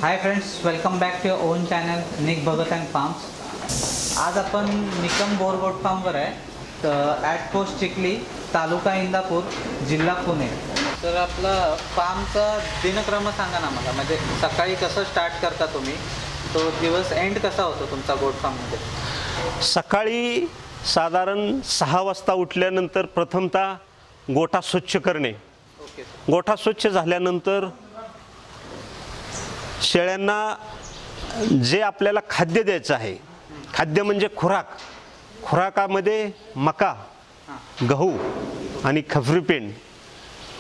High friends, welcome back to your own channel Nik Bhagat and farms. आज आपण Nikam Boer goat फार्मवर आहे, तर ॲट पोस्ट चिखली, तालुका इंदापूर, जिल्हा पुणे। तर आपलं फार्मचा दिनक्रम सांगा ना मला, म्हणजे सकाळी कसं स्टार्ट करता तुम्ही, तो दिवस एंड कसा होतो तुमचा गोट फार्ममध्ये? सकाळी साधारण 6 वाजता उठल्यानंतर प्रथमतः गोठा स्वच्छ करणे। ओके। गोठा स्वच्छ झाल्यानंतर शेळ्यांना जे आपल्याला खाद्य द्यायचं आहे, खाद्य म्हणजे खुराकामध्ये मका, गहू आणि खपरी पेंड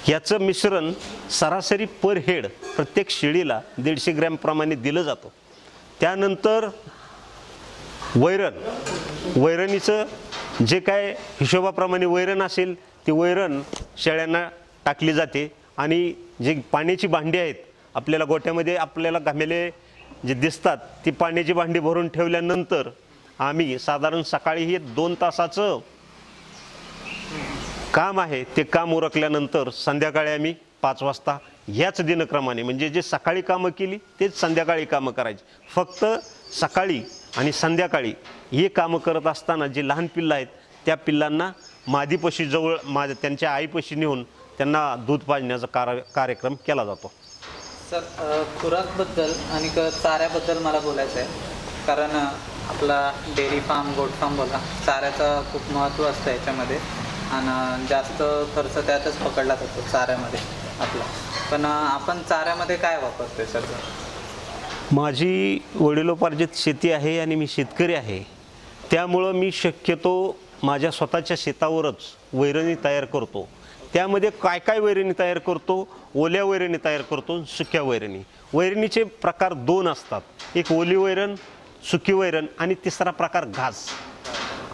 याचं मिश्रण सरासरी पर हेड प्रत्येक शेळीला 150 ग्रॅम प्रमाणे दिलं जातं। त्यानंतर वैरणीचं जे काय हिशोबाप्रमाणे वैरण असेल ती वैरण शेळ्यांना टाकली जाते। आणि जे पाण्याची भांडी आहेत आपल्याला गोठ्यामध्ये आपल्याला घामेले जे दिसतात ती पाण्याची भांडी भरून ठेवल्यानंतर आम्ही साधारण सकाळी हे 2 तासाचं काम आहे, ते काम उरकल्यानंतर संध्याकाळी आम्ही 5 वाजता ह्याच दिनक्रमाने, म्हणजे जे सकाळी कामं केली तेच संध्याकाळी कामं करायची। फक्त सकाळी आणि संध्याकाळी हे कामं करत असताना जे लहान पिल्लं आहेत त्या पिल्लांना मादीपाशी जवळ त्यांच्या आईपाशी नेऊन त्यांना दूध पाजण्याचा कार्यक्रम केला जातो। सर, खुराकबद्दल आणि चाऱ्याबद्दल मला बोलायचं आहे, कारण आपला डेअरी फार्म, गोट फार्म बघा, चाऱ्याचं खूप महत्त्व असतं याच्यामध्ये आणि जास्त खर्च त्यातच पकडला जातो चाऱ्यामध्ये आपला। पण आपण चाऱ्यामध्ये काय वापरतोय सर? माझी वडिलोपार्जित शेती आहे आणि मी शेतकरी आहे, त्यामुळं मी शक्यतो माझ्या स्वतःच्या शेतावरच वैरणी तयार करतो। त्यामध्ये काय काय वैरणी तयार करतो? ओल्या वैरणी तयार करतो, सुक्या वैरणी। वैरणीचे प्रकार 2 असतात, एक ओली वैरण, सुकी वैरण आणि तिसरा प्रकार घास।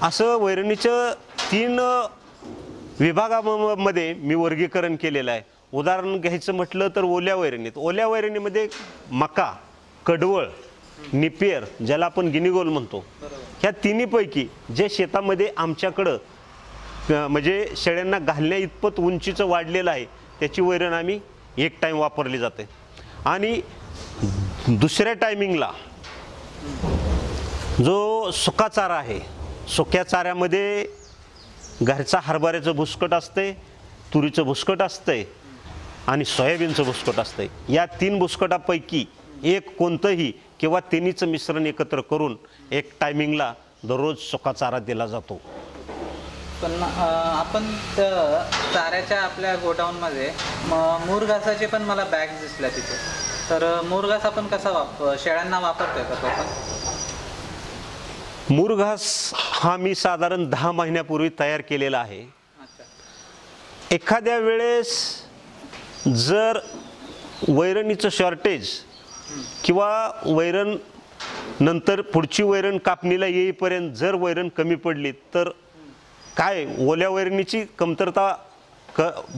असं वैरणीचं 3 विभागामध्ये मी वर्गीकरण केलेलं आहे। उदाहरण घ्यायचं म्हटलं तर ओल्या वैरणीमध्ये मका, कडवळ, निपेर, ज्याला आपण गिनीगोल म्हणतो, ह्या तिन्हीपैकी जे शेतामध्ये आमच्याकडं म्हणजे शेळ्यांना घालण्या इतपत उंचीचं वाढलेलं आहे त्याची वैरण आम्ही एक टाईम वापरली जाते। आणि दुसऱ्या टायमिंगला जो सुका चारा आहे, सुक्या चाऱ्यामध्ये घरचा हरभऱ्याचं भुसकट असते, तुरीचं भुसकट असते आणि सोयाबीनचं भुसकट असते। या 3 भुसकटापैकी एक कोणतंही किंवा तिन्हीचं मिश्रण एकत्र करून एक टायमिंगला दररोज सुका चारा दिला जातो। पण आपण चाऱ्याच्या आपल्या गोडाऊनमध्ये मुरघासाचे पण मला बॅग्स दिसल्या तिथे, तर मुरघास आपण कसा शेळ्यांना वापरतोय का तो आपण? मुरघास हा मी साधारण 10 महिन्यापूर्वी तयार केलेला आहे। एखाद्या वेळेस जर वैरणीचं शॉर्टेज किंवा वैरण नंतर पुढची वैरण कापणीला येईपर्यंत जर वैरण कमी पडली तर काय ओल्या वैरणीची कमतरता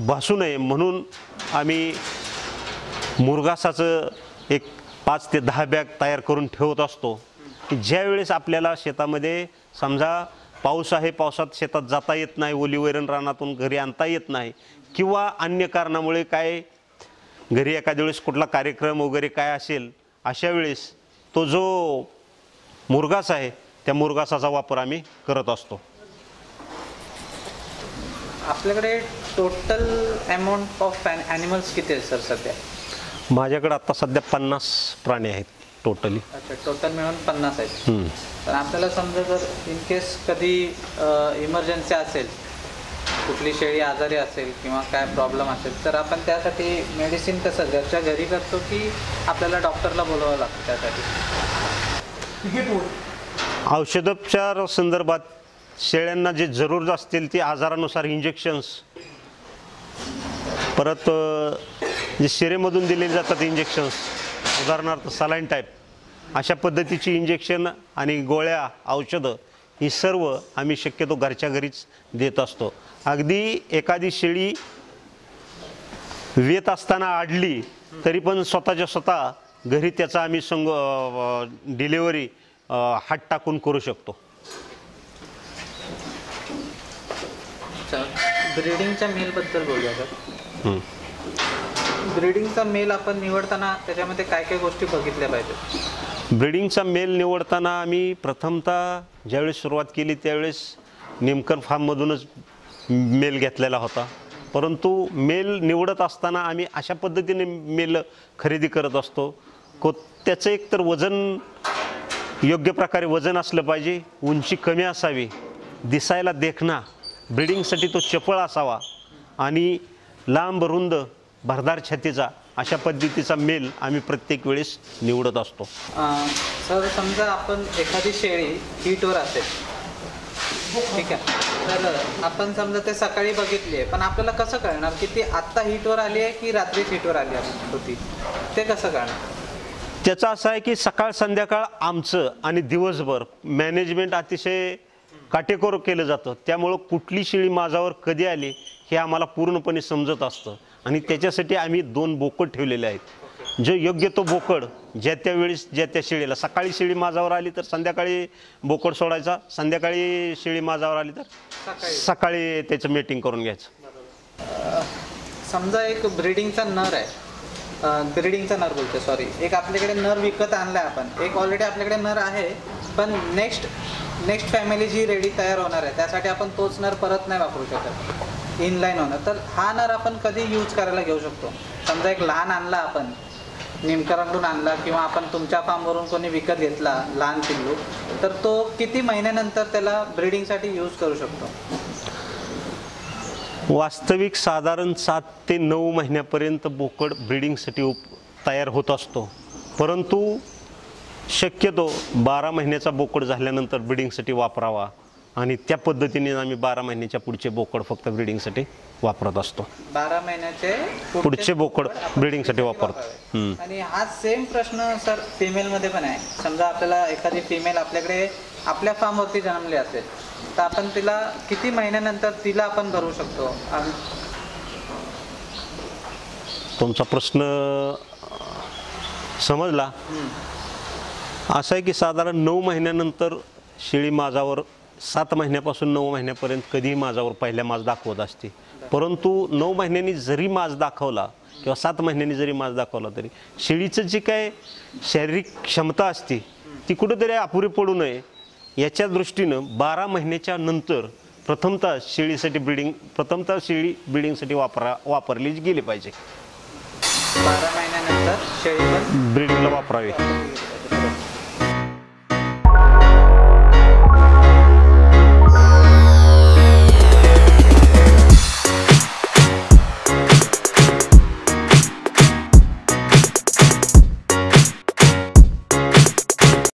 भासू नये म्हणून आम्ही मुरघासाचं एक 5 ते 10 बॅग तयार करून ठेवत असतो। ज्या वेळेस आपल्याला शेतामध्ये समजा पाऊस आहे, पावसात शेतात जाता येत नाही, ओली वैरण रानातून घरी आणता येत नाही, किंवा अन्य कारणामुळे काय घरी एखाद्या वेळेस कुठला कार्यक्रम वगैरे काय असेल, अशा वेळेस तो जो मुरघास आहे त्या मुरघासाचा वापर आम्ही करत असतो। आपल्याकडे टोटल अमाऊंट ऑफ ॲनिमल्स किती आहे सर सध्या? माझ्याकडे आता सध्या 50 प्राणी आहेत टोटली। अच्छा, टोटल मिळून 50 आहेत। तर आपल्याला समजा जर इन केस कधी इमर्जन्सी असेल, कुठली शेळी आजारी असेल किंवा काय प्रॉब्लेम असेल, तर आपण त्यासाठी मेडिसिन कसं घरच्या घरी करतो की आपल्याला डॉक्टरला बोलवावं लागतं त्यासाठी? औषधोपचार संदर्भात शेळ्यांना जे जरूर असतील ते आजारानुसार इंजेक्शन्स, परत जे शिरेमधून दिलेले जातात इंजेक्शन्स, उदाहरणार्थ सलाईन टाईप, अशा पद्धतीची इंजेक्शन आणि गोळ्या, औषधं ही सर्व आम्ही शक्यतो घरच्या घरीच देत असतो। अगदी एखादी शेळी वेत असताना आडली तरी पण स्वतःच्या स्वतः घरी त्याचा आम्ही डिलिव्हरी हात टाकून करू शकतो। ब्रीडिंगच्या मेलबद्दल बोलूया सर। ब्रीडिंगचा मेल आपण निवडताना त्याच्यामध्ये काय काय गोष्टी बघितल्या पाहिजेत? ब्रीडिंगचा मेल निवडताना आम्ही प्रथमतः ज्यावेळेस सुरुवात केली त्यावेळेस नेमकर फार्ममधूनच मेल घेतलेला होता, परंतु मेल निवडत असताना आम्ही अशा पद्धतीने मेल खरेदी करत असतो त्याचं एकतर वजन योग्य प्रकारे वजन असलं पाहिजे, उंची कमी असावी, दिसायला देखणा, ब्रीडिंगसाठी तो चपळ असावा आणि लांब रुंद भरदार छातीचा अशा पद्धतीचा मेल आम्ही प्रत्येक वेळेस निवडत असतो. सर समजा आपण एखादी शेळी हीटवर असेल, ठीक आहे, तर आपण समजा ते सकाळी बघितली आहे, पण आपल्याला कसं कळणार की ती आत्ता हीटवर आली आहे की रात्रीच हीटवर आली होती, ते कसं कळणार? त्याचं असं आहे की सकाळ संध्याकाळ आमचं आणि दिवसभर मॅनेजमेंट अतिशय काटेकोर केलं जातं, त्यामुळं कुठली शेळी माझावर कधी आली हे आम्हाला पूर्णपणे समजत असतं आणि त्याच्यासाठी आम्ही 2 बोकड ठेवलेले आहेत. जो योग्य तो बोकड ज्या त्या वेळेस ज्या त्या शेळीला, सकाळी शेळी माझावर आली तर संध्याकाळी बोकड सोडायचा, संध्याकाळी शेळी माझावर आली तर सकाळी त्याचं मीटिंग करून घ्यायचं. समजा एक ब्रीडिंगचा नर आहे, ब्रीडिंगचा नर बोलतो सॉरी, एक आपल्याकडे नर विकत आणलाय आपण, एक ऑलरेडी आपल्याकडे नर आहे, पण नेक्स्ट फॅमिली जी रेडी तयार होणार आहे त्यासाठी आपण तोच नर परत नाही वापरू शकत, इनलाईन होणार, तर हा नर आपण कधी यूज करायला घेऊ शकतो? समजा एक लहान आणला आपण, निमकरांकडून आणला किंवा आपण तुमच्या फार्मवरून कोणी विकत घेतला लहान पिल्लू, तर तो किती महिन्यानंतर त्याला ब्रीडिंगसाठी यूज करू शकतो? वास्तविक साधारण 7 ते 9 महिन्यापर्यंत बोकड ब्रीडिंगसाठी तयार होत असतो, परंतु शक्यतो 12 महिन्याचा बोकड झाल्यानंतर ब्रीडिंगसाठी वापरावा आणि त्या पद्धतीने आम्ही 12 महिन्याच्या पुढचे बोकड फक्त ब्रीडिंगसाठी वापरत असतो. 12 महिन्याचे पुढचे बोकड ब्रीडिंगसाठी वापरतो. आणि हा सेम प्रश्न सर फिमेलमध्ये पण आहे. समजा आपल्याला एखादी फिमेल आपल्याकडे आपल्या फार्मवरती जन्मली असेल तर आपण तिला किती महिन्यानंतर तिला आपण भरवू शकतो? तुमचा प्रश्न समजला. असं आहे की साधारण 9 महिन्यानंतर शेळी माझावर 7 महिन्यापासून 9 महिन्यापर्यंत कधीही माझावर पहिल्या माज दाखवत असते, परंतु 9 महिन्यांनी जरी माज दाखवला किंवा 7 महिन्यांनी जरी माज दाखवला तरी शेळीचं जी काय शारीरिक क्षमता असते ती कुठेतरी अपुरी पडू नये याच्या दृष्टीनं 12 महिन्याच्या नंतर प्रथमतः शेळी ब्रीडिंगसाठी वापरली गेली पाहिजे. 12 महिन्यानंतर शेळी ब्रीडिंगला वापरावी.